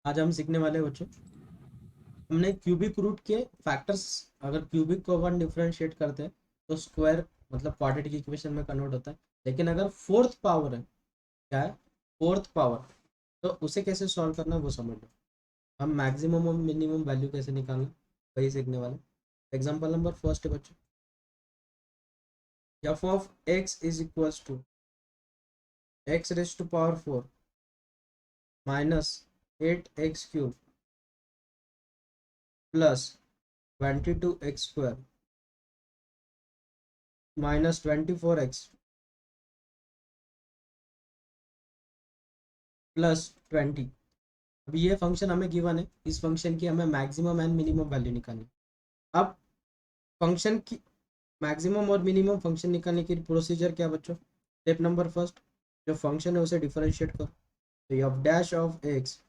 आज हम सीखने वाले बच्चों, हमने क्यूबिक रूट के फैक्टर्स। अगर क्यूबिक को वन डिफरेंशिएट करते हैं तो स्क्वायर मतलब क्वाड्रेटिक इक्वेशन में कन्वर्ट होता है। लेकिन अगर फोर्थ पावर है, क्या है फोर्थ पावर, तो उसे कैसे सॉल्व करना वो समझ लो। हम मैक्सिमम और मिनिमम वैल्यू कैसे निकालना वही सीखने वाले। एग्जाम्पल नंबर फर्स्ट है बच्चों, F of x is equals to x raise to power 4 minus 8x³ plus 22x² minus 24x plus 20। अब ये फंक्शन हमें गिवन है, इस फंक्शन की हमें मैक्सिमम एंड मिनिमम वैल्यू निकालनी है। अब फंक्शन की मैक्सिमम और मिनिमम फंक्शन निकालने की प्रोसीजर क्या बच्चों? स्टेप नंबर फर्स्ट, जो फंक्शन है उसे डिफरेंशिएट करो। तो F dash of x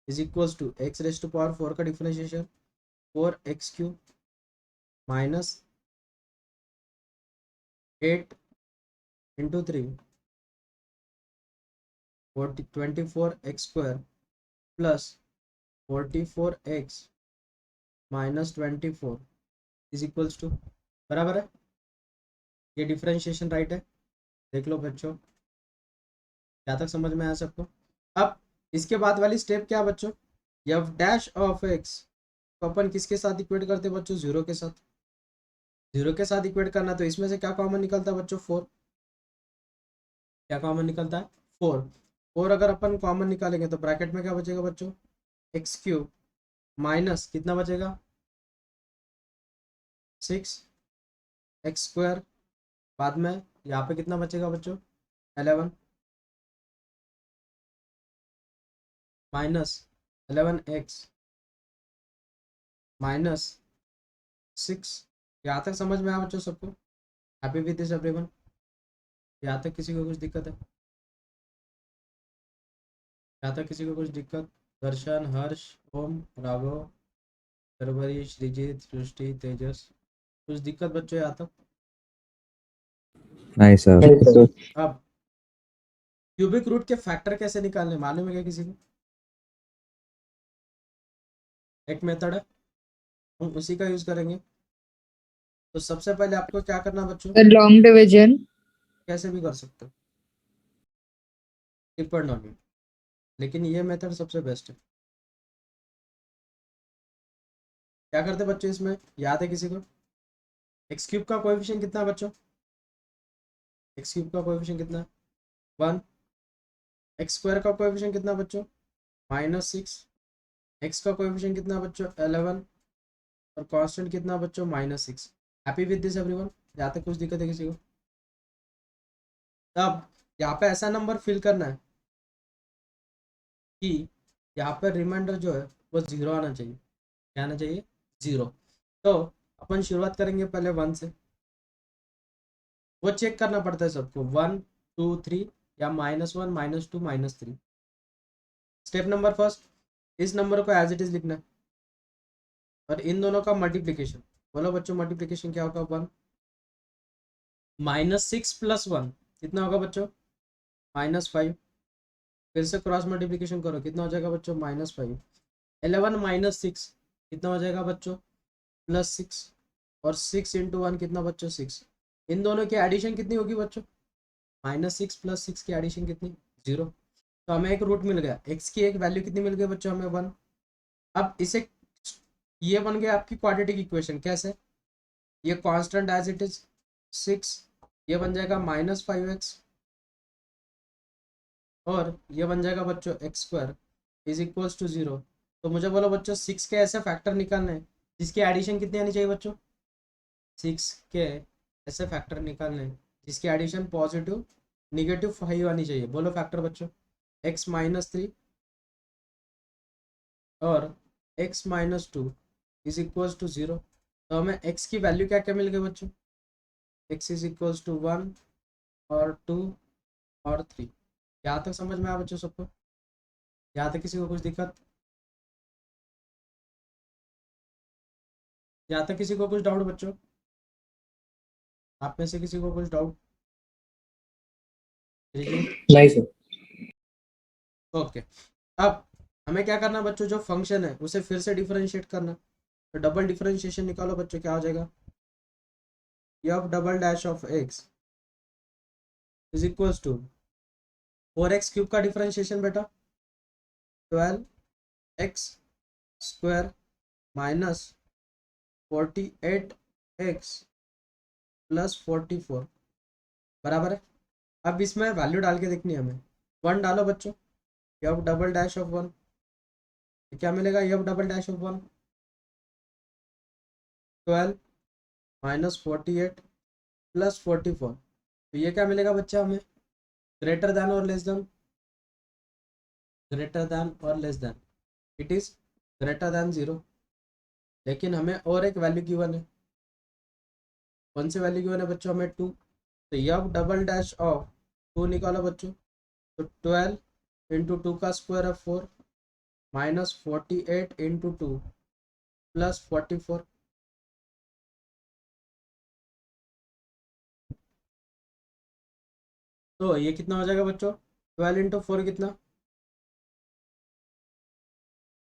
is equals to x raise to power 4 का differentiation 4x³ minus 8 × 3 24x² plus 44x minus 24 is equals to, बराबर है। ये डिफरेंशिएशन राइट है, देख लो बच्चों, क्या तक समझ में आया सबको? अब इसके बाद वाली स्टेप क्या बच्चों? एफ डैश ऑफ एक्स को अपन किसके साथ इक्वेट करते हैं बच्चों? जीरो के साथ। जीरो के साथ इक्वेट करना, तो इसमें से क्या कॉमन निकलता है बच्चों? 4। क्या कॉमन निकलता है? 4। 4 अगर अपन कॉमन निकालेंगे तो ब्रैकेट में क्या बचेगा बच्चों? x³ माइनस कितना बचेगा? 6x²। बाद में यहाँ पे कितना बचेगा बच्चों? 11 माइनस 11x माइनस 6। यहाँ तक समझ में आया बच्चों सबको? Happy with this everyone? यहाँ तक किसी को कुछ दिक्कत है? यहाँ तक किसी को कुछ दिक्कत? दर्शन, हर्ष, ओम, राघव, सरवरी, श्रीजीत, सृष्टि, तेजस, कुछ दिक्कत बच्चों यहाँ तक? नहीं सर। नहीं सर। अब क्यूबिक रूट के फैक्टर कैसे निकालने मालूम है क्या किसी को? एक मेथड है, हम उसी का यूज करेंगे। तो सबसे पहले आपको क्या करना बच्चों? Long division. कैसे भी कर सकते हो, डिपेंड ऑन यू, लेकिन ये मेथड सबसे बेस्ट है। क्या करते बच्चों इसमें, याद है किसी को? x³ का कोएफिशिएंट कितना है बच्चों? x³ का कोएफिशिएंट कितना है? 1। x² का कोएफिशिएंट कितना बच्चों? -6। x का कोएफिशिएंट कितना बच्चों? 11। और कांस्टेंट कितना बच्चों? -6। Happy with this everyone? यहाँ तक कुछ दिक्कत है किसी को? तब यहाँ पे ऐसा नंबर फिल करना है कि यहाँ पर रिमाइंडर जो है वो जीरो आना चाहिए। क्या आना चाहिए? जीरो। तो अपन शुरुआत करेंगे पहले 1 से। वो चेक करना पड़ता है सबको, 1 2 3 या -1 -2 -3। स्टेप नंबर फर्स्ट, इस नंबर को एज इट इज लिखना है और इन दोनों का मल्टीप्लीकेशन। बोलो बच्चों, मल्टीप्लीकेशन क्या होगा? 1 -6 + 1 कितना होगा बच्चों? -5। फिर से क्रॉस मल्टीप्लीकेशन करो, कितना हो जाएगा बच्चों? -5। 11 -6 कितना हो जाएगा बच्चों? +6। और 6 × 1 कितना बच्चों? 6। इन दोनों की एडिशन कितनी होगी बच्चों? -6 + 6 की एडिशन कितनी? 0। तो हमें एक रूट मिल गया, x की एक वैल्यू कितनी मिल गई बच्चों? हमें 1। अब इसे, ये बन गया आपकी क्वाड्रेटिक इक्वेशन। कैसे? ये कांस्टेंट एज इट इज 6, ये बन जाएगा -5x और ये बन जाएगा बच्चों x² इज इक्वल्स टू 0। तो मुझे बोलो बच्चों, 6 के ऐसे फैक्टर निकालने हैं जिसकी एडिशन कितनी आनी चाहिए बच्चों? 6 के ऐसे फैक्टर निकालने हैं जिसकी एडिशन पॉजिटिव -5 आनी चाहिए। बोलो फैक्टर बच्चों, x-3 और x-2 इज इक्वल्स टू 0। तो हमें x की वैल्यू क्या क्या मिल गई बच्चों? x इज इक्वल्स टू 1 और 2 और 3। यहाँ तक समझ में आया बच्चों सबको? यहाँ तक किसी को कुछ दिक्कत? यहाँ तक किसी को कुछ डाउट बच्चों? आप में से किसी को कुछ डाउट? जी, नहीं सर। ओके। अब हमें क्या करना बच्चों, जो फंक्शन है उसे फिर से डिफरेंशिएट करना। तो डबल डिफरेंशिएशन निकालो बच्चों, क्या हो जाएगा, F double dash of x is equals to 4x cube का डिफरेंशिएशन बेटा 12x square minus 48x plus 44 बराबर है। अब इसमें वैल्यू डाल के देखनी है हमें। 1 डालो बच्चों, एफ डबल डैश ऑफ 1, क्या मिलेगा, F double dash of 1 12 minus 48 plus 44। तो ये क्या मिलेगा बच्चा हमें, ग्रेटर देन और लेस देन, ग्रेटर देन और less than, it is greater then 0। लेकिन हमें और एक वैल्यू गिवन है, कौन सी वैल्यू गिवन है बच्चों, हमें 2। तो एफ डबल डैश ऑफ 2 निकालो बच्चों, तो 12 इंटू 2 का स्क्वायर है 4 माइनस 48 इंटू 2 प्लस 44। तो ये कितना हो जाएगा बच्चों, 12 इंटू 4 कितना,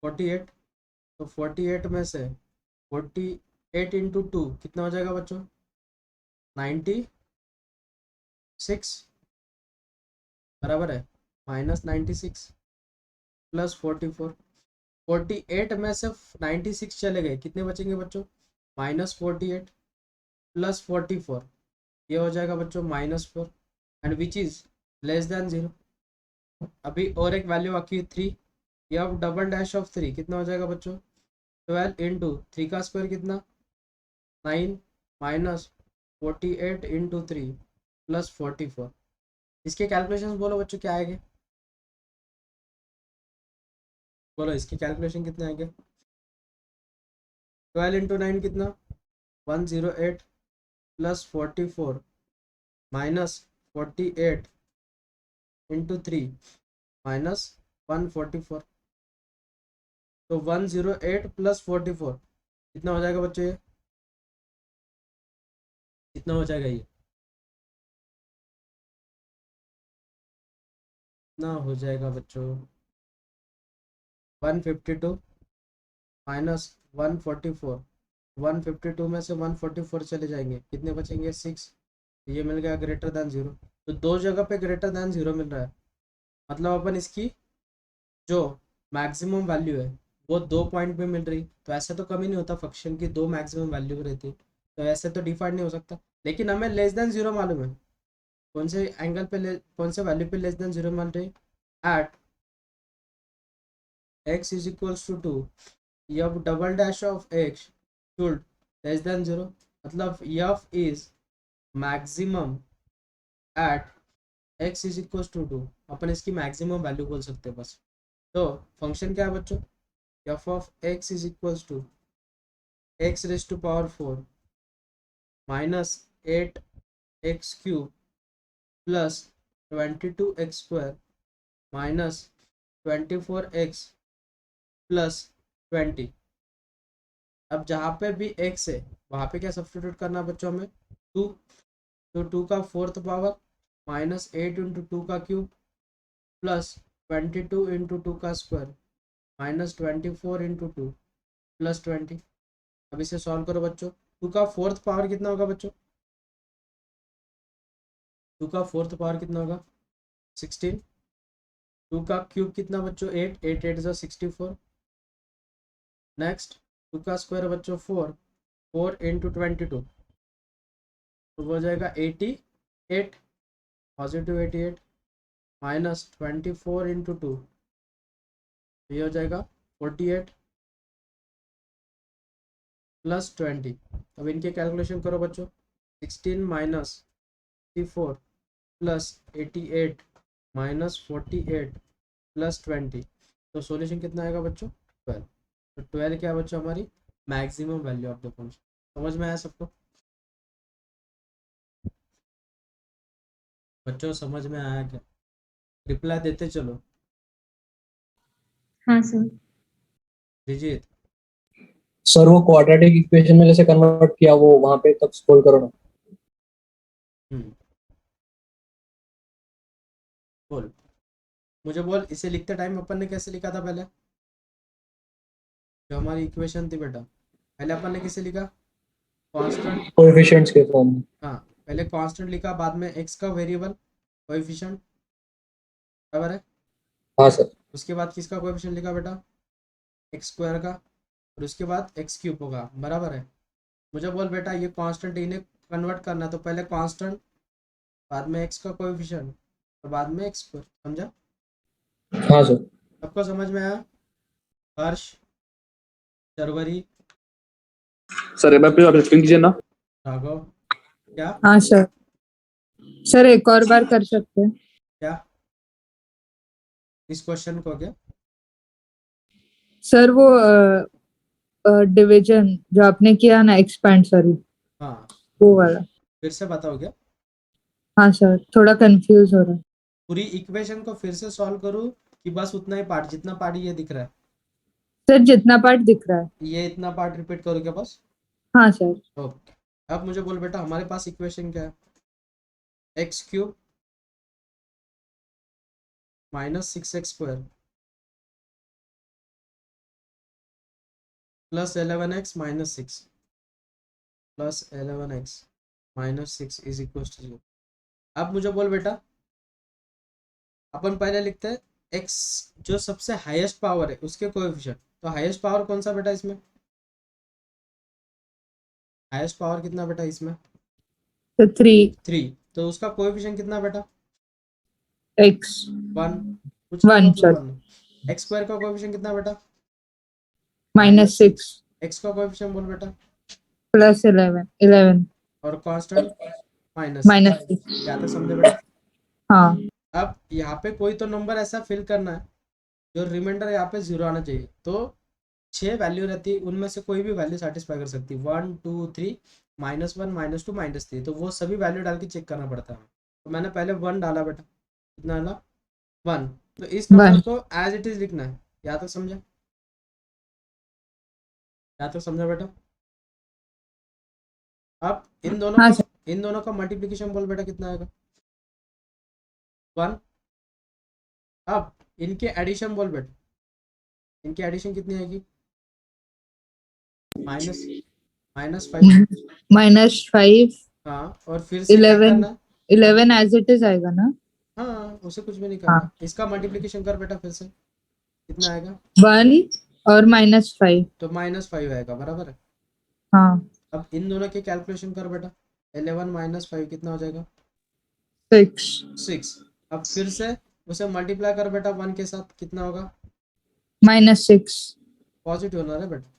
48। तो 48 में से 48 इंटू 2 कितना हो जाएगा बच्चों, 96 बराबर है, माइनस 96 प्लस 44। 48 में से 96 चले गए, कितने बचेंगे बच्चों, माइनस 48 प्लस 44, ये हो जाएगा बच्चों -4 and which is less than 0। अभी और एक वैल्यू बाकी है 3, एफ डबल डैश ऑफ 3 कितना हो जाएगा बच्चों, 12 इंटू 3 का स्क्वायर कितना 9 माइनस 48 इंटू 3 प्लस 44। इसके कैलकुलेशन बोलो बच्चों क्या आएंगे, बोलो इसके कैलकुलेशन कितने आएंगे, 12 इंटू 9 कितना 108 प्लस 44 माइनस 48 इंटू 3 माइनस 144। तो 108 प्लस 44 कितना हो जाएगा बच्चों, ये कितना हो जाएगा, ये कितना हो जाएगा बच्चों, 152 माइनस 144, 152 में से 144 चले जाएंगे, कितने बचेंगे 6। ये मिल गया ग्रेटर देन 0। तो दो जगह पे ग्रेटर देन 0 मिल रहा है, मतलब अपन इसकी जो मैक्सिमम वैल्यू है वो 2 पॉइंट पे मिल रही। तो ऐसे तो कभी नहीं होता फंक्शन की 2 मैक्सिमम वैल्यू रहती, तो ऐसे तो डिफाइन नहीं हो सकता। लेकिन हमें लेस देन 0 मालूम है, कौन से एंगल पे कौन से वैल्यू पे लेस देन 0 मान रही, at x is equals to 2 F double dash of x should less than 0, मतलब F is maximum eight x is equals to 2, अपन इसकी मैक्सिमम वैल्यू बोल सकते हैं बस। तो फंक्शन क्या है बच्चों, F of x is equals to x raise to power 4 minus 8x cube plus 22x square minus 24x plus 20। अब जहाँ पे भी x है वहाँ पे क्या सब्स्टिट्यूट करना बच्चों हमें, 2। तो 2 का फोर्थ पावर माइनस 8 इंटू 2 का क्यूब प्लस 22 इंटू 2 का स्क्वायर माइनस 24 इंटू 2 प्लस 20। अब इसे सॉल्व करो बच्चों, 2 का फोर्थ पावर कितना होगा बच्चों, 2 का फोर्थ पावर कितना होगा 16, 2 का क्यूब कितना बच्चों 8, 8 8 जो 64। नेक्स्ट 2 का स्क्वायर बच्चों 4, 4 इंटू 22 तो वो हो जाएगा 88, पॉजिटिव 88 माइनस 24 इंटू 2 ये हो जाएगा 48 प्लस 20। अब इनके कैलकुलेशन करो बच्चों, 16 माइनस 64 प्लस 88 माइनस 48 प्लस 20। तो सॉल्यूशन कितना आएगा बच्चों 12। तो 12 क्या है बच्चों, हमारी maximum value of the function. समझ में आया सबको बच्चों, समझ में आया क्या, रिप्लाई देते चलो। हाँ सर। विजित, सर वो क्वाड्रेटिक इक्वेशन में जैसे कन्वर्ट किया वो वहां पे तक स्क्रॉल करो ना। बोल मुझे बोल, इसे लिखते टाइम अपन ने कैसे लिखा था पहले, जो हमारी इक्वेशन थी बेटा, पहले अपन ने किसे लिखा, कांस्टेंट। कोएफिशिएंट्स के फॉर्म में। हाँ, पहले कांस्टेंट लिखा, बाद में एक्स का वेरिएबल कोएफिशिएंट, बराबर है। हाँ सर। उसके बाद किसका कोएफिशिएंट लिखा बेटा, एक्स स्क्वायर का, और उसके बाद एक्स क्यूब होगा, बराबर है। मुझे बोल बेटा, ये कांस्टेंट इन्हें कन्वर्ट करना है, तो पहले कांस्टेंट, बाद में एक्स का कोएफिशिएंट, और बाद में एक्स स्क्वायर, समझा। हाँ सर। सबको समझ में आया, हर्ष, शर्वरी, सर एक बार प्लीज आप एक्सप्लेन कीजिए ना। राघव, क्या हाँ सर। सर एक और बार कर सकते हैं? क्या इस क्वेश्चन को क्या, सर वो डिवीजन जो आपने किया ना, एक्सपेंड, सॉरी, हाँ वो वाला। फिर से बताओ क्या, हाँ सर, थोड़ा कंफ्यूज हो रहा है। पूरी इक्वेशन को फिर से सॉल्व करूँ कि बस उतना ही पार्ट, जितना पार्ट ये दिख रहा है, सर जितना पार्ट दिख रहा है। ये इतना पार्ट रिपीट करूँ क्या बस। हाँ सर। ओके, अब मुझे बोल बेटा, हमारे पास इक्वेशन क्या है, x cube minus 6x² plus 11x minus 6 plus 11x minus 6 is equal to 0। अब मुझे बोल बेटा, अपन पहले लिखते हैं x, जो सबसे हाईएस्ट पावर है उसके कोएफिशिएंट। तो हाईएस्ट पावर कौन सा बेटा इसमें, हाईएस्ट पावर कितना बेटा इसमें, तो 3x। 3, तो उसका कोएफिशिएंट कितना बेटा, 1, कुछ नहीं 1 मतलब सर। 1। एक्स स्क्वायर का कोएफिशिएंट कितना बेटा, -6 एक्स का कोएफिशिएंट बोल बेटा, प्लस 11 और कांस्टेंट -6। -6। क्या तक समझे बेटा। हाँ अब यहाँ पे कोई तो नंबर ऐसा फिल करना है जो रिमाइंडर यहाँ पे 0 आना चाहिए। तो 6 वैल्यू रहती है, उनमें से कोई भी वैल्यू सेटिस्फाई कर सकती है, 1 2 3, -1 -2 -3, तो वो सभी वैल्यू डाल के चेक करना पड़ता है। तो मैंने पहले 1 डाला बेटा, कितना डाला 1। तो इस नंबर 1। को एज इट इज लिखना है, यहाँ तक समझा, यहाँ तक समझा बेटा। अब हाँ सर। इन दोनों का मल्टीप्लिकेशन बोल बेटा, कितना आएगा 1। अब इनके एडिशन बोल बेटा, इनकी एडिशन कितनी आएगी, माइनस -5। -5। हाँ, और फिर से क्या 11। करना है, 11 एज इट इज आएगा ना? हाँ उसे कुछ भी नहीं करना, हाँ। इसका मल्टीप्लिकेशन कर बेटा, फिर से कितना आएगा, 1 और -5। तो -5 आएगा, बराबर है। हाँ। अब इन दोनों की कैलकुलेशन कर बेटा, 11 -5 कितना हो जाएगा, 6। 6। अब फिर से उसे मल्टीप्लाई कर बेटा 1 के साथ, कितना होगा, -6। पॉजिटिव होना है बेटा,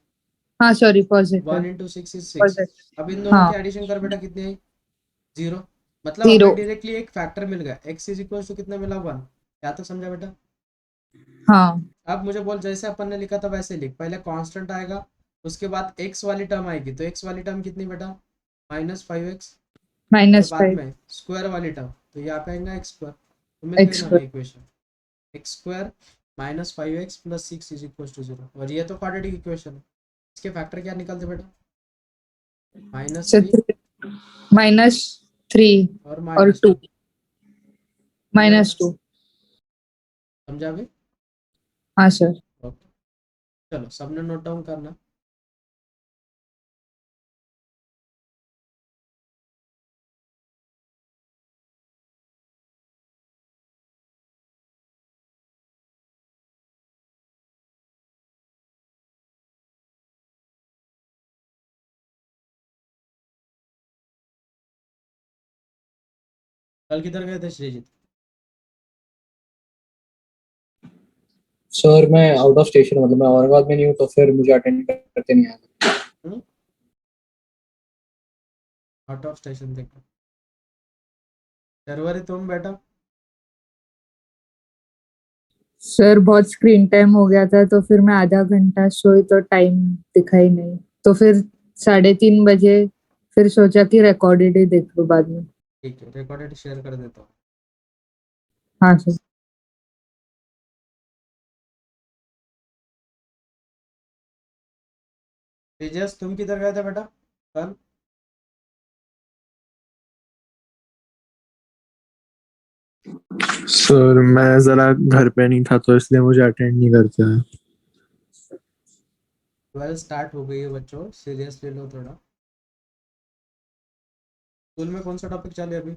हाँ सॉरी, 1 पॉजिटिव। × 6 = 6। पॉजिटिव। अब इन दोनों हाँ। की एडिशन कर बेटा, कितनी आई, 0। मतलब 0। हमें डायरेक्टली एक फैक्टर मिल गया, x = कितना मिला, 1। क्या तक समझा बेटा। हाँ। अब मुझे बोल, जैसे अपन ने लिखा था वैसे लिख, पहले कांस्टेंट आएगा, उसके बाद x वाली टर्म आएगी, तो x वाली टर्म कितनी बेटा, -5x, और बाद -5। में स्क्वायर वाली टर्म, तो यहाँ पे आएगा x स्क्वायर, तो मिल गई ना x2। हमें इक्वेशन, x² -5x + 6 = 0। और ये तो क्वाड्रेटिक इक्वेशन है, इसके फैक्टर क्या निकलते बेटा, -3 -3 और और -2। 2। समझा बेटा, -2। समझा भी। हाँ सर। ओके, चलो सबने नोट डाउन करना। कल किधर गए थे श्रीजीत, सर मैं आउट ऑफ स्टेशन, मतलब मैं औरंगाबाद में नहीं हूँ, तो फिर मुझे अटेंड करते नहीं आया। आउट ऑफ स्टेशन देखो, फरवरी तुम बेटा, सर बहुत स्क्रीन टाइम हो गया था, तो फिर मैं आधा घंटा सोई तो टाइम दिखा ही नहीं, तो फिर 3:30 बजे फिर सोचा कि रिकॉर्डेड ही देख लो बाद में। ठीक है, रिकॉर्डेड शेयर कर देता हूँ। हाँ सर। तेजस तुम किधर गए थे बेटा कल, सर मैं जरा घर पे नहीं था तो इसलिए मुझे अटेंड नहीं करते हैं। 12 स्टार्ट हो गई है बच्चों, सीरियस ले लो थोड़ा। स्कूल में कौन सा टॉपिक चालू है अभी?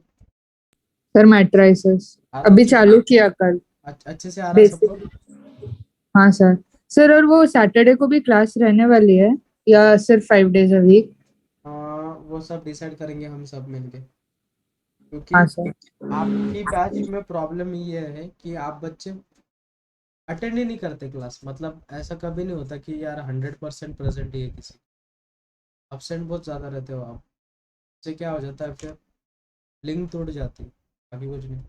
सर मैट्राइसेस आ रहा अभी अच्छे से? चालू किया कल अच्छे से आ रहा है सबको? बेसिक। हाँ सर। सर और वो सैटरडे को भी क्लास रहने वाली है या सिर्फ 5 days अ वीक? वो सब डिसाइड करेंगे हम सब मिलके, क्योंकि हाँ सर। आपकी बैच में प्रॉब्लम ये है कि आप बच्चे अटेंड ही नहीं करते क्लास। मतलब ऐसा कभी नहीं होता कि यार 100% प्रेजेंट ही है किसी, अब्सेंट बहुत ज़्यादा रहते हो आप। इससे क्या हो जाता है फिर, लिंक टूट जाती है, बाकी कुछ नहीं।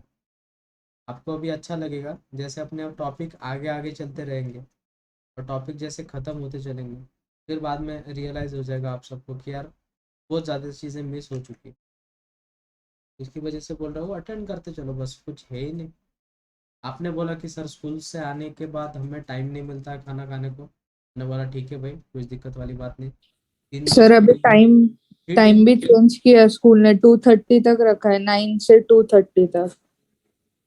आपको अभी अच्छा लगेगा जैसे अपने आप टॉपिक आगे आगे चलते रहेंगे, और टॉपिक जैसे ख़त्म होते चलेंगे, फिर बाद में रियलाइज़ हो जाएगा आप सबको कि यार बहुत ज़्यादा चीज़ें मिस हो चुकी। इसकी वजह से बोल रहा हूँ अटेंड करते चलो, बस कुछ है ही नहीं। आपने बोला कि सर स्कूल से आने के बाद हमें टाइम नहीं मिलता है खाना खाने को, मैंने बोला ठीक है भाई, कुछ दिक्कत वाली बात नहीं। 3 सर अभी बजे टाइम ही टाइम टीम भी चेंज किया स्कूल ने, 2:30 तक रखा है, 9 से 2:30 तक।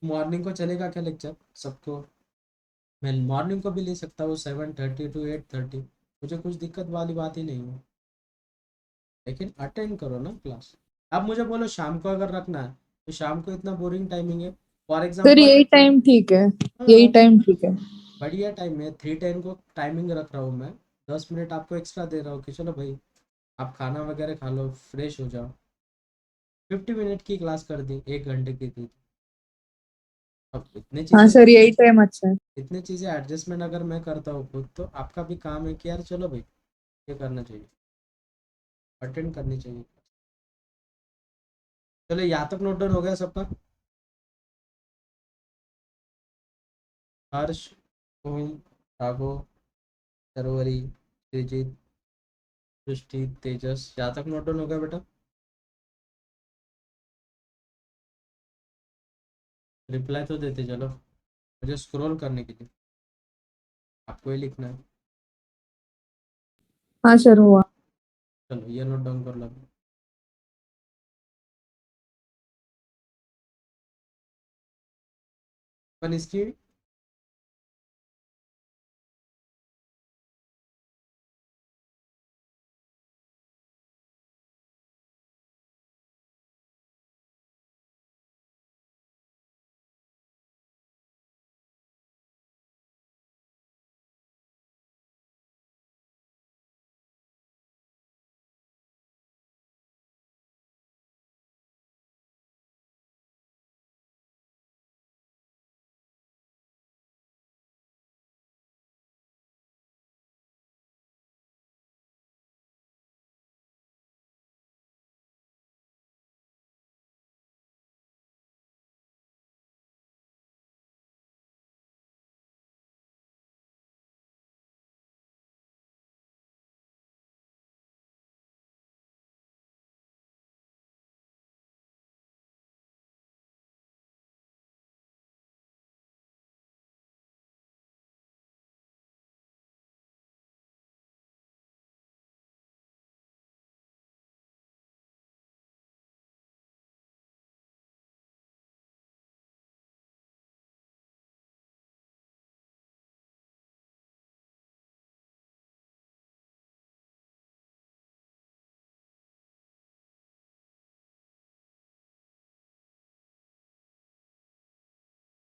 मॉर्निंग को चलेगा क्या लेक्चर सबको? मैं मॉर्निंग को भी ले सकता हूँ 7:30 to 8:30, मुझे कुछ दिक्कत वाली बात ही नहीं है, लेकिन अटेंड करो ना क्लास। अब मुझे बोलो शाम को अगर रखना है तो शाम को इतना बोरिंग टाइमिंग है, फॉर सर एग्जाम्पल। यही टाइम ठीक है, यही हाँ, टाइम ठीक है। बढ़िया टाइम है। 3:10 को टाइमिंग रख रहा हूँ मैं, 10 मिनट आपको एक्स्ट्रा दे रहा हूँ कि चलो भाई आप खाना वगैरह खा लो, फ्रेश हो जाओ। 50 मिनट की क्लास कर दी, 1 घंटे की थी। अब हाँ सर यही टाइम अच्छा है। इतनी चीज़ें एडजस्टमेंट अगर मैं करता हूँ खुद, तो आपका भी काम है कि यार चलो भाई ये करना चाहिए, अटेंड करनी चाहिए। चलो यहाँ तक नोट डाउन हो गया सबका? हर्ष, ओम, राघव, सरवरी, श्रीजीत, सृष्टि, तेजस, यहाँ तक नोट डाउन हो गया बेटा? रिप्लाई तो देते चलो, मुझे स्क्रॉल करने के लिए आपको ही लिखना है। हाँ सर हुआ। चलो ये नोट डाउन कर लो। अपन इसकी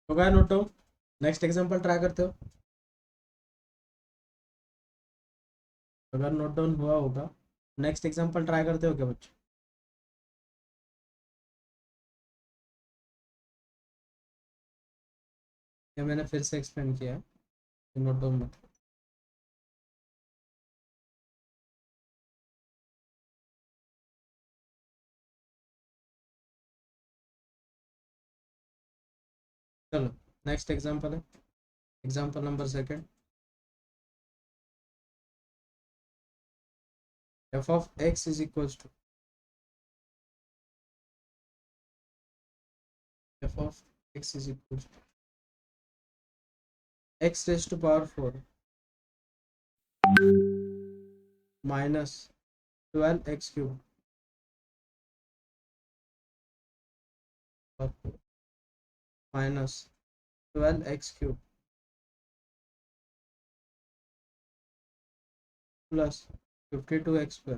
हो गया note down? Next example try करते हो? अगर नोट डाउन हुआ होगा, नेक्स्ट एग्जांपल ट्राई करते हो क्या बच्चे? या मैंने फिर से एक्सप्लेन किया है, नोट डाउन मत। चलो नेक्स्ट एग्जांपल है, example number second. F of x is equals to F of x is equals to x raise to power 4 minus 12x³ minus 12x³ plus 52x²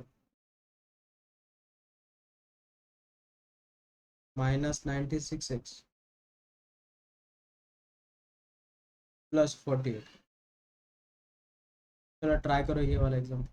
minus 96x plus 48। चलो try करो ये वाला exam.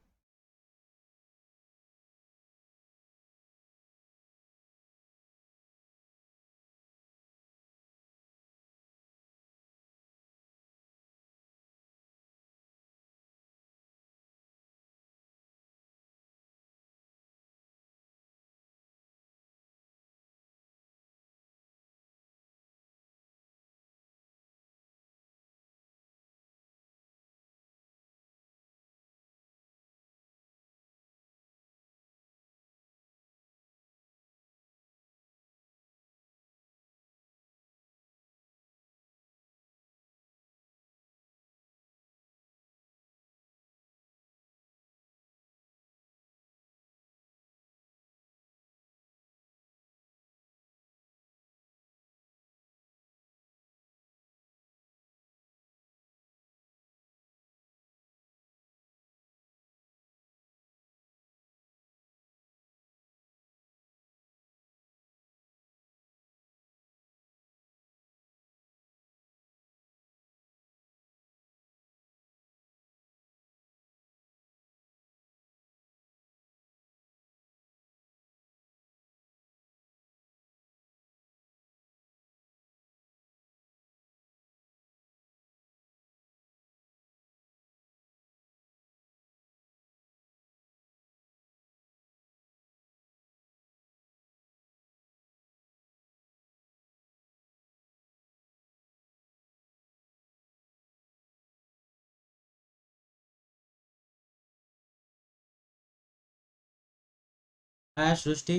हाँ सृष्टि,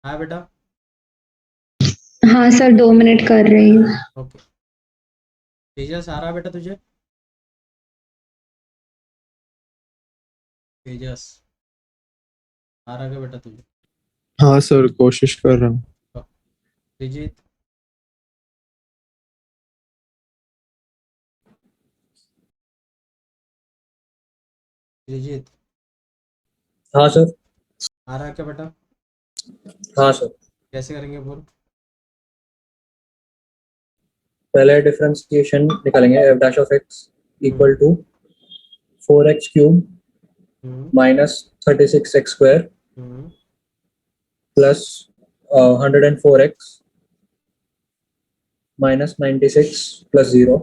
हाँ बेटा। हाँ sir 2 minute कर रही हूँ। ओके, तेजस आ रहा बेटा तुझे? तेजस आ रहा क्या बेटा तुझे? हाँ सर, कोशिश कर रहा हूँ। त्रिजीत, त्रिजीत हाँ सर। आ रहा क्या बेटा? हाँ सर। कैसे करेंगे बोल? पहले डिफरेंशिएशन निकालेंगे F dash of x equal to 4x³ hmm minus 36x² hmm plus 104x minus 96 plus 0।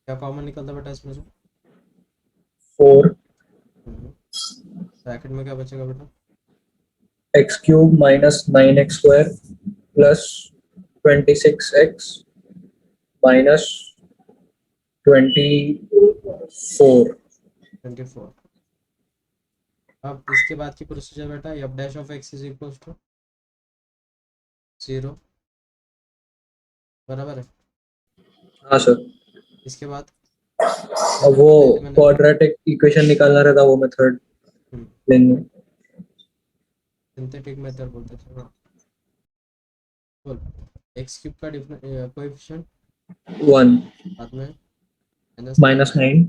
क्या कॉमन निकलता बेटा इसमें से? 4 ब्रैकेट में क्या बचेगा बेटा? x³ minus 9x² plus 26x minus 24। 24। अब इसके बाद की प्रोसीजर बेटा, F dash of x is equal to 0, बराबर है। हाँ सर। इसके बाद अब वो पहले मैंने क्वाड्रेटिक इक्वेशन निकालना रहता, वो मेथड लेंगे। सिंथेटिक मेथड बोलते थे। हाँ बोल, x³ का कोएफिशिएंट 1 बाद में माइनस 9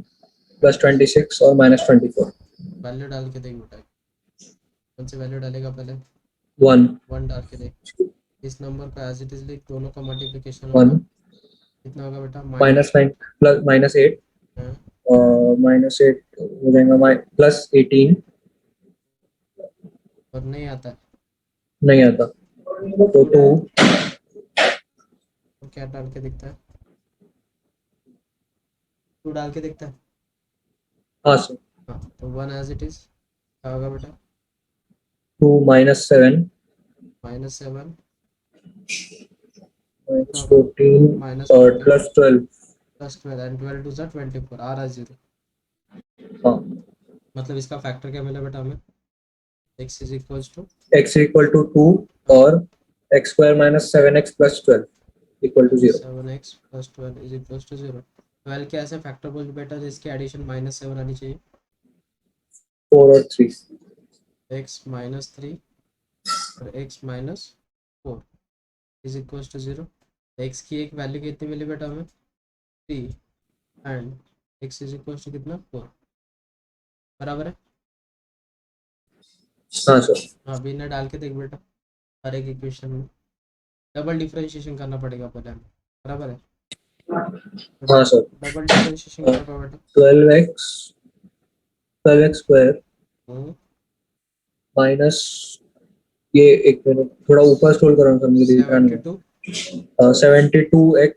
प्लस 26 और माइनस 24। वैल्यू डाल के देख बेटा, कौन सी वैल्यू डालेगा पहले? 1 1 डाल के देख। इस नंबर का एज इट इज लिख, दोनों का मल्टीप्लिकेशन 1 होगा, कितना होगा बेटा? माइनस 9 प्लस माइनस 8 हाँ, माइनस 8 हो जाएगा प्लस 18। और नहीं आता है नहीं आता तो 2 तो क्या डाल के दिखता है? 2 डाल के दिखता है। हाँ सर। हाँ तो 1 एज इट इज क्या होगा बेटा? 2 माइनस 7 -7 माइनस 14 और -14 प्लस 12। +12 एंड 12 टू 24 आ रहा है 0। हाँ, मतलब इसका फैक्टर क्या मिला बेटा हमें? x is equal to x equal to 2 और x² minus 7x plus 12 equal to 0। 7x + 12 is equal to 0। 12 के ऐसे फैक्टर बोल बेटा जिसकी एडिशन -7 आनी चाहिए। 4 और 3। x -3 और x -4 is equal to 0। X की एक वैल्यू कितनी मिली बेटा हमें 3 and x is equal to कितना 4 बराबर है। हाँ सर। अभी इन्हें डाल के देख बेटा हर एक इक्वेशन में डबल डिफरेंशिएशन करना पड़ेगा पहले हमें बराबर है। हाँ सर। डबल डिफरेंशिएशन क्या होगा बेटा 12x स्क्वायर माइनस ये, एक मिनट थोड़ा ऊपर स्क्रॉल करो सर, मुझे ध्यान 72 नहीं। 72x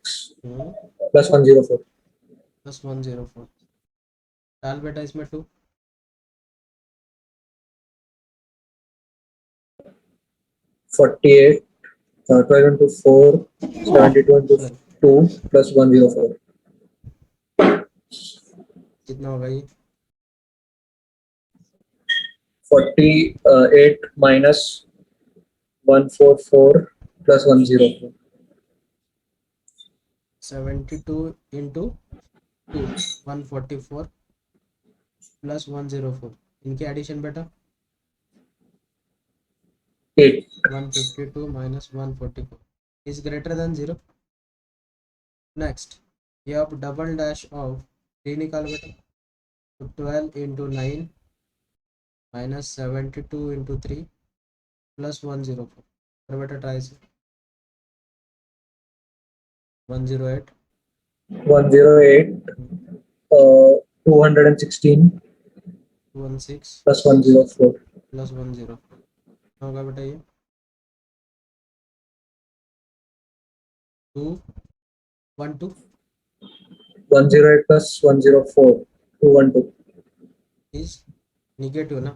प्लस 104 प्लस 104 डाल बेटा इसमें 2 48 12 into 4 72 into 2 plus 104 कितना होगा ये 48 minus 144 plus 104 72 into 2 144 प्लस 104 इनकी एडिशन बेटा 8 152 minus 144 is greater than 0। Next ये अब डबल डैश ऑफ 3 निकालो बेटा तो 12 into 9 minus 72 into 3 plus 104 और बेटा ट्राई से 108 108 216 16 plus 104 प्लस 104 होगा बेटा ये 2 1 2 108 plus 104 212 इज निगेटिव ना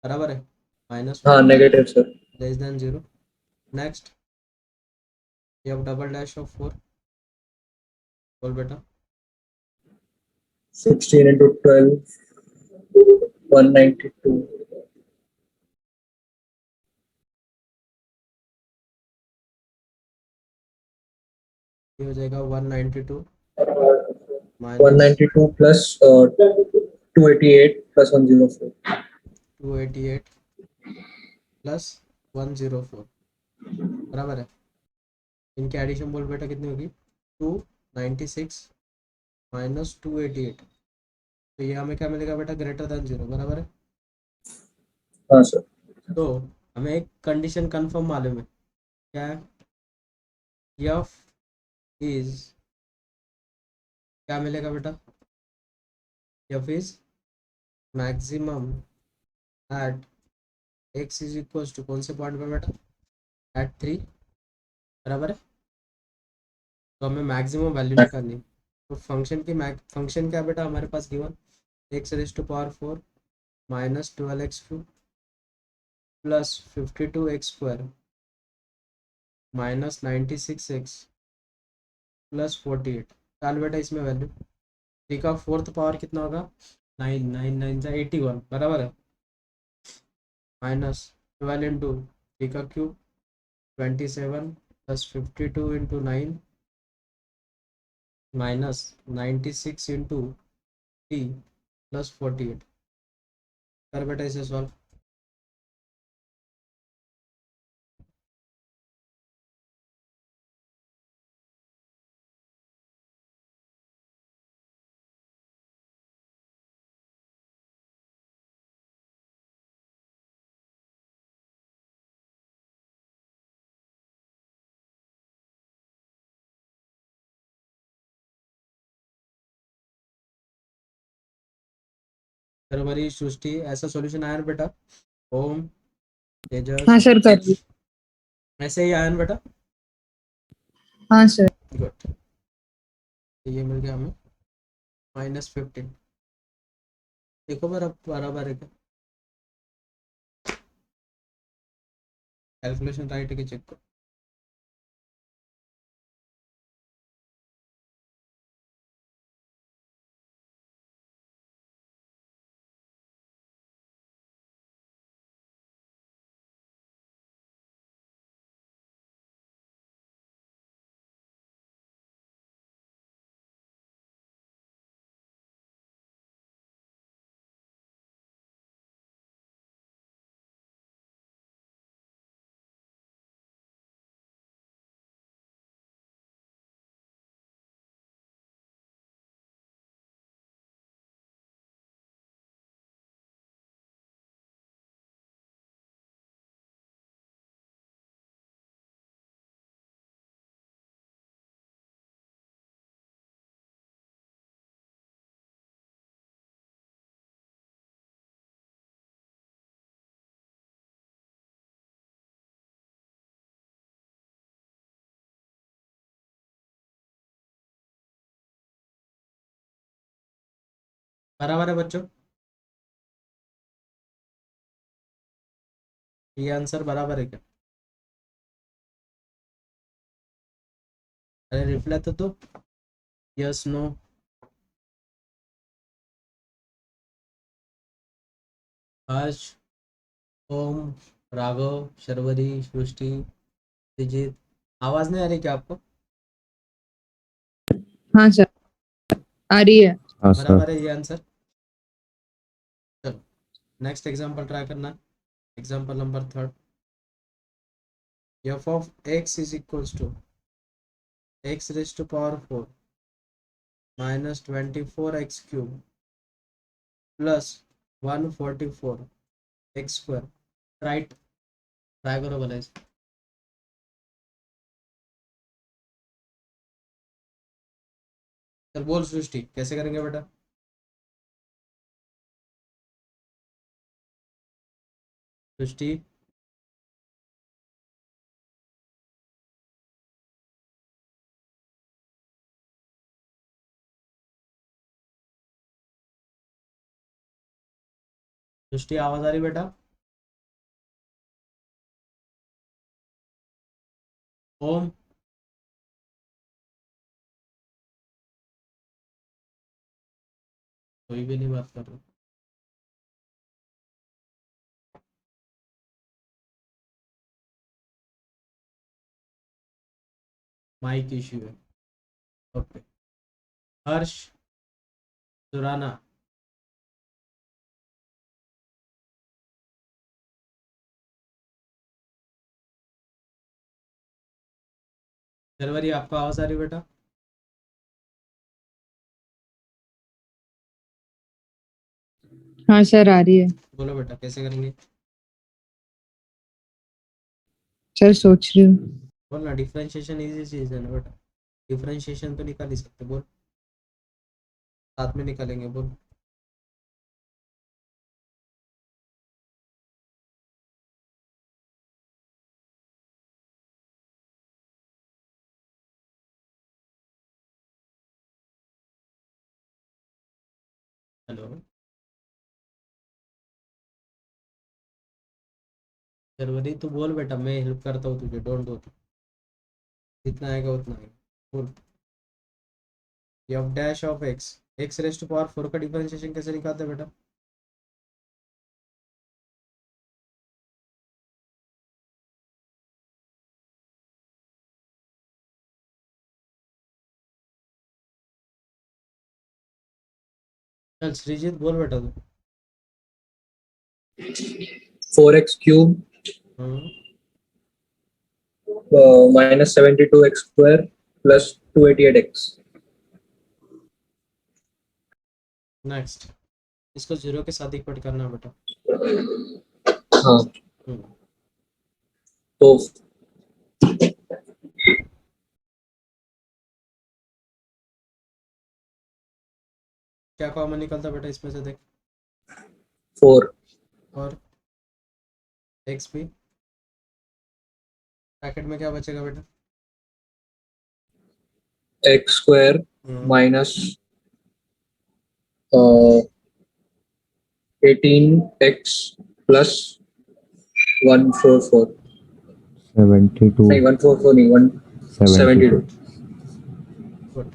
बराबर है माइनस हाँ negative sir. Less than 0। Next ये अब डबल डैश ऑफ 4 बोल बेटा 16 into 12 192 ये हो जाएगा 192 माइनस 192 plus 288 plus 104 288 प्लस 104 बराबर है। इनकी एडिशन बोल बेटा कितनी होगी 296 माइनस 288 तो ये हमें क्या मिलेगा बेटा ग्रेटर देन 0 बराबर है। हाँ सर। तो हमें एक कंडीशन कंफर्म मालूम है क्या है एफ इज क्या मिलेगा बेटा F is maximum at x is equal to कौन से पॉइंट पे बेटा एट 3 बराबर है। तो हमें मैक्सिमम वैल्यू निकालनी है तो फंक्शन क्या बेटा हमारे पास given x raise to power 4 minus 12x³ plus 52x square minus 96x plus 48 डाल बेटा इसमें वैल्यू 3 का 4th पावर कितना होगा 9 9 9 जा 81 बराबर है माइनस 12 इंटू 3 का cube 27 plus 52 into 9 minus 96 into 3 plus 48 कर बेटा इसे सॉल्व फिर हमारी सृष्टि ऐसा सॉल्यूशन आया ना बेटा ओम तेजस हाँ सर कर ली। ऐसे ही आया ना बेटा हाँ सर। गुड ये मिल गया हमें -15 देखो बराबर है क्या कैलकुलेशन राइट है कि चेक करो बराबर है बच्चों, ये आंसर बराबर है क्या? अरे रिप्लाई तो दो, यस नो। हर्ष, ओम, राघव, शर्वरी, सृष्टि, विजित, आवाज नहीं आ रही क्या आपको? हाँ सर, आ रही है। हाँ सर। बराबर है ये आंसर। चलो नेक्स्ट एग्जांपल ट्राई करना। Example number third, f of x is equals to x raised to power 4 minus 24x cube plus 144 x square, right? Try करो भला इसे। चल बोल सृष्टि, कैसे करेंगे बेटा? सृष्टि, सृष्टि आवाज आ रही बेटा? ओम, कोई भी नहीं बात कर रहा। माइक इश्यू है। ओके, हर्ष, सुराना, शर्वरी आपको आवाज आ रही बेटा? हाँ सर, आ रही है। बोलो बेटा कैसे करेंगे? सर सोच रही हूँ। बोल ना, डिफरेंशिएशन इजी चीज है ना बेटा, डिफरेंशिएशन तो निकाल ही सकते, बोल, साथ में निकालेंगे, बोल। हेलो शर्वरी, तू बोल बेटा, मैं हेल्प करता हूँ तुझे, डोंट डू, जितना आएगा उतना आएगा, बोल। F dash of x, x raise to power 4 का डिफरेंशिएशन कैसे निकालते हैं बेटा? चल श्रीजीत बोल बेटा तू। 4x cube हम्म, minus 72x square plus 288x. Next, इसको जीरो के साथ इक्वेट करना है बेटा। हाँ, हम्म, तो क्या कॉमन निकलता बेटा इसमें से, देख। 4 और एक्स भी, ब्रैकेट में क्या बचेगा बेटा? x square हम्म, minus 18x plus 144. 72 नहीं 144 नहीं 172. Good,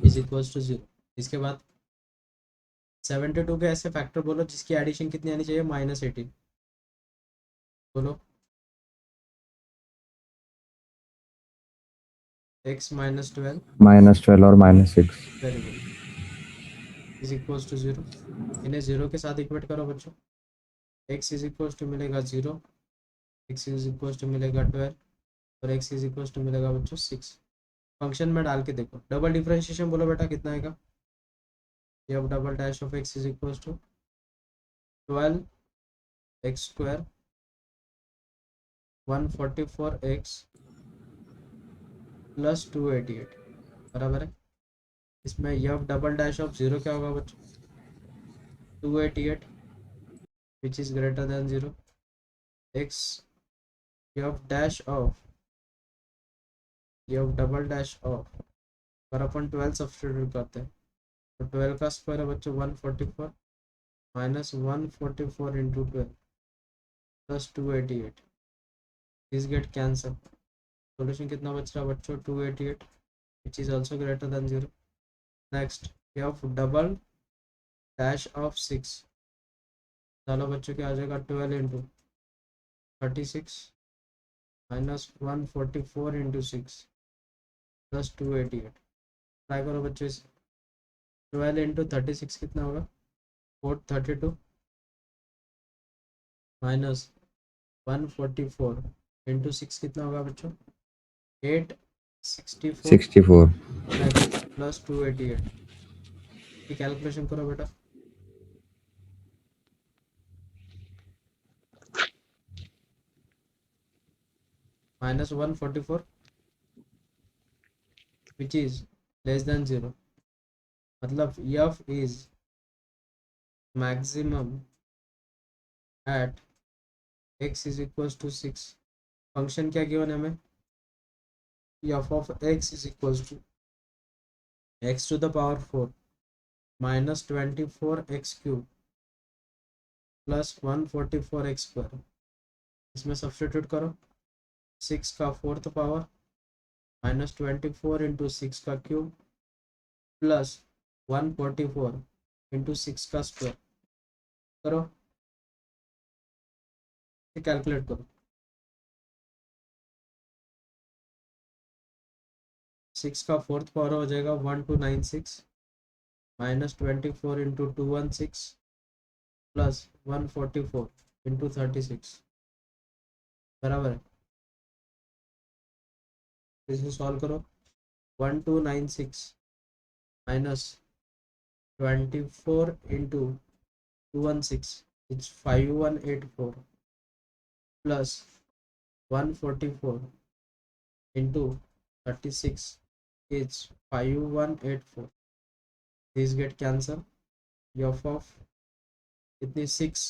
is equals to zero. इसके बाद 72 के ऐसे फैक्टर बोलो जिसकी एडिशन कितनी आनी चाहिए, -18, बोलो। x माइनस 12, -12 और -6। Very good, is equals to zero. इन्हें जीरो के साथ इक्वेट करो बच्चों। x इज इक्वल्स टू मिलेगा zero, x is equals to मिलेगा 12 और x इज इक्वल्स टू मिलेगा बच्चों 6। फंक्शन में डाल के देखो, डबल डिफरेंशिएशन बोलो बेटा कितना आएगा? F double dash of x is equals to 12x square 144x plus 288, बराबर है। इसमें F double dash of zero क्या होगा बच्चों? 288 which is greater than zero, x F dash of F double dash of, पर अपन 12 सब्स्टिट्यूट करते हैं तो 12 का स्क्वायर है बच्चों 144 minus 144 into 12 plus 288 this get cancel. Solution कितना बच रहा है बच्चों 288 which is also greater than 0। Next F double dash of 6 चलो बच्चों क्या आ जाएगा 12 into 36 minus 144 into 6 plus 288 try करो बच्चों इसे 12 इंटू 36 कितना होगा 432 माइनस 144 इंटू 6 कितना होगा बच्चों 864 64 नेक्स्ट प्लस 288 की कैलकुलेशन करो बेटा minus 144 which is less than 0 मतलब f is maximum at x is equals to 6 function क्या गिवन है हमें f of x is equals to x to the power 4 minus 24x cube plus 144x square इसमें substitute करो 6 का 4th power minus 24 into 6 का cube plus 144 into 6 का square करो calculate करो 6 का 4th पावर हो जाएगा 1296 माइनस 24 इंटू 216 प्लस 144 इंटू 36 बराबर है। इसे सॉल्व करो 1296 minus 24 into 216 it's 5184 plus 144 into 36 it's 5184 this get cancel F of कितनी 6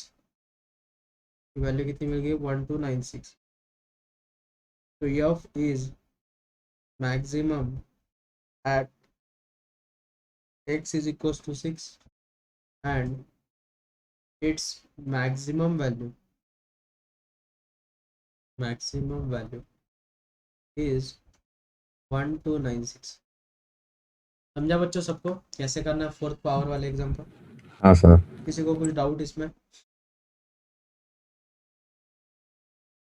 की वैल्यू कितनी मिल गई 1296 तो एफ is maximum eight x is equals to 6 and its maximum value is 1296। समझा बच्चों सबको कैसे करना है 4th पावर वाले एग्जाम्पल? हाँ सर। किसी को कुछ डाउट इसमें?